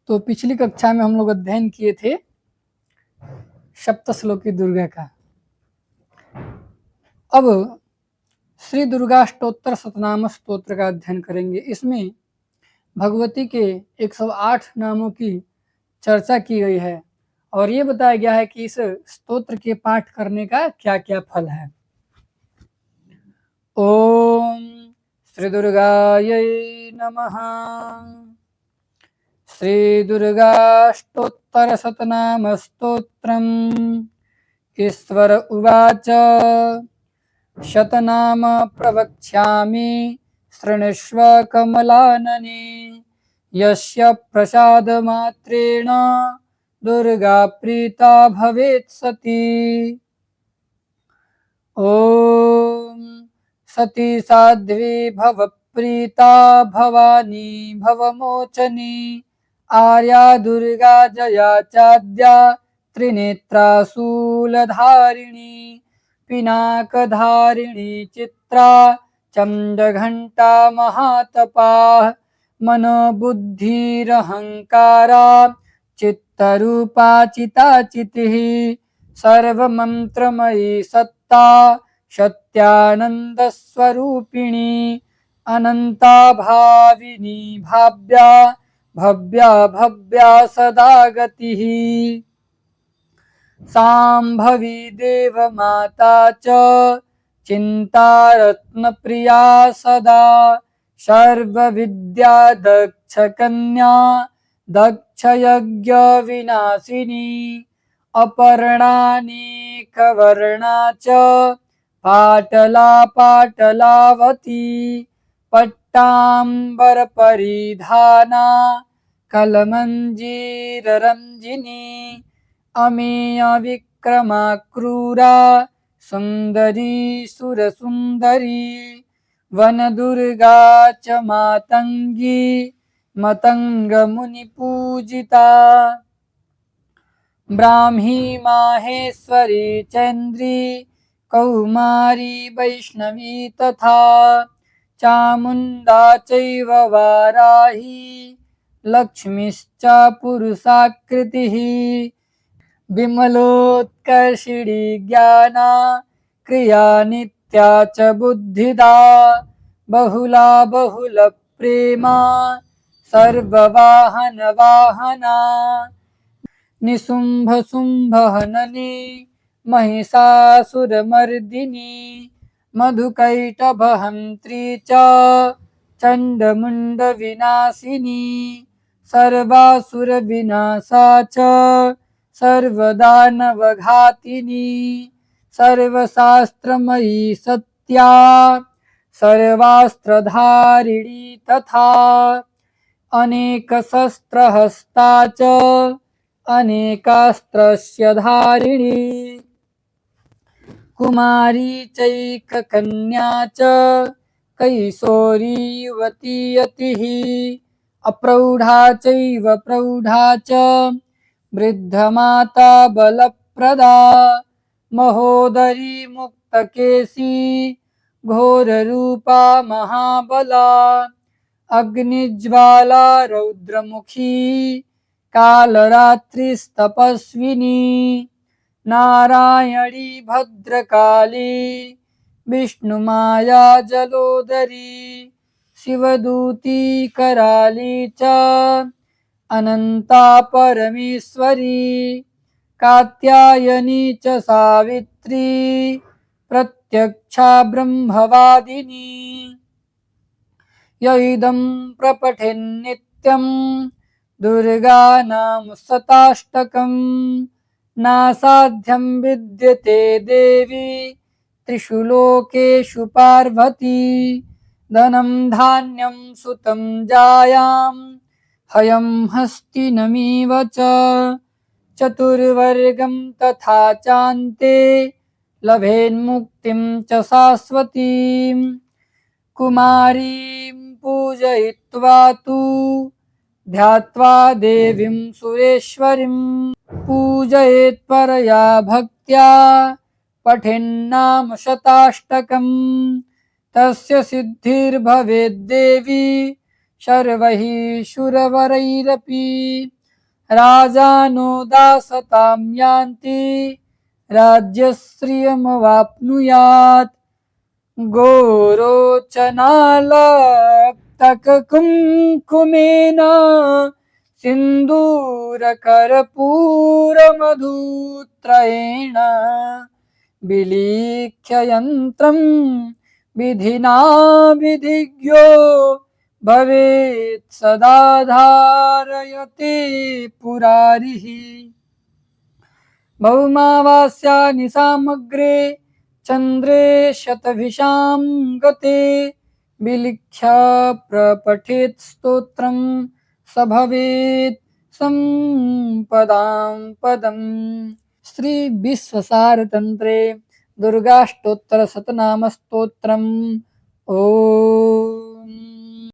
तो पिछली कक्षा में हम लोग अध्ययन किए थे सप्तश्लोकी दुर्गा का। अब श्री दुर्गा स्तोत्र सतनाम स्तोत्र का अध्ययन करेंगे। इसमें भगवती के 108 नामों की चर्चा की गई है और ये बताया गया है कि इस स्तोत्र के पाठ करने का क्या क्या फल है। ओम श्री दुर्गायै नमः। श्री दुर्गा स्तोत्र सतनाम स्तोत्रम्। ईश्वर उवाच शतनाम प्रवक्ष्यामि शृणुष्व कमलानने। यस्य प्रसादमात्रेण दुर्गा प्रीता भवेत् सती। ओम सती साध्वी भवप्रीता भवानी भवमोचनी। आर्या दुर्गा जया चाद्या त्रिनेत्रा शूलधारिणी। पिनाकधारिणी चित्रा चंडघंटा महातपा। मनोबुद्धिरहंकारा चित्तरूपा चिताचितिः। सर्वमंत्रमयी सत्ता सत्यानंदस्वरूपिणी। अनंता भाविनी भाव्या भव्या भव्या सदा गतिः। सांभवी देवमाता च चिंता रत्नप्रिया सदा। सर्वविद्या दक्ष कन्या दक्ष यज्ञ विनाशिनी। अपर्णानेकवर्णा च पाटला पाटलावती। पट्टांबर परिधाना कलमंजीररंजिनी। अमेय विक्रमा क्रूरा सुंदरी सुरसुंदरी। वनदुर्गा च मातंगी मतंग मुनि पूजिता। ब्राह्मी माहेश्वरी चैन्द्री कौमारी वैष्णवी तथा। चामुंडा चैव वाराही लक्ष्मीश्च पुरुषाकृतिः। विमलोत्कर्षिणी ज्ञाना क्रिया नित्या च बुद्धिदा। बहुला बहुल प्रेमा सर्ववाहन वाहना। निशुंभ शुंभ हननी महिषासुरमर्दिनी। मधुकैटभहंत्री च चंडमुंड विनाशिनी। सर्वासुर विनाशा च सर्वदानवघातिनी। सर्वशास्त्रमयी सत्या सर्वास्त्रधारिणी तथा। अनेकशस्त्रहस्ता च अनेकास्त्रस्य धारिणी। कुमारी चैककन्या च कैशोरी युवती यतिः। अप्रौढा चैव प्रौढा च वृद्धमाता बलप्रदा। महोदरी मुक्तकेशी घोररूपा महाबला। अग्निज्वाला रौद्रमुखी कालरात्रिस्तपस्विनी। नारायणी भद्रकाली विष्णुमाया जलोदरी। शिवदूती कराली च अनंता परमेश्वरी। कात्यायनी च सावित्री प्रत्यक्षा ब्रह्मवादिनी। यइदं प्रपठेन्नित्यं दुर्गा नाम शताष्टकं। नासाध्यं विद्यते देवी त्रिषु लोकेषु पार्वती। धनं धान्यं सुतं जायां हयं हस्तिनमिव च। चतुर्वर्गं तथा चान्ते लभेन्मुक्तिं च शाश्वतीम्। कुमारीं पूजयित्वा तु ध्यात्वा देवीं सुरेश्वरीं। पूजयेत् परया भक्त्या पठेन्नाम शताष्टकम्। तस्य सिद्धिर्भवेद्देवी सर्वैः शुरवरैरपि। राजानो दासतां यान्ति राज्यश्रियमवाप्नुयात् गोरोचनालक्तककुङ्कुमेन सिन्दूरकर्पूरमधुत्रयेण विलिख्य यन्त्रं विधिना विधिज्ञो भवेत् सदा धारयते पुरारिः। भौमावास्या निशामग्रे चन्द्रे शतभिषां गते विलिख्य प्रपठेत् स्तोत्रं स भवेत् संपदां पदम्। श्री विश्वसार तंत्रे दुर्गाष्टोत्तर शतनाम स्तोत्रम्। ओम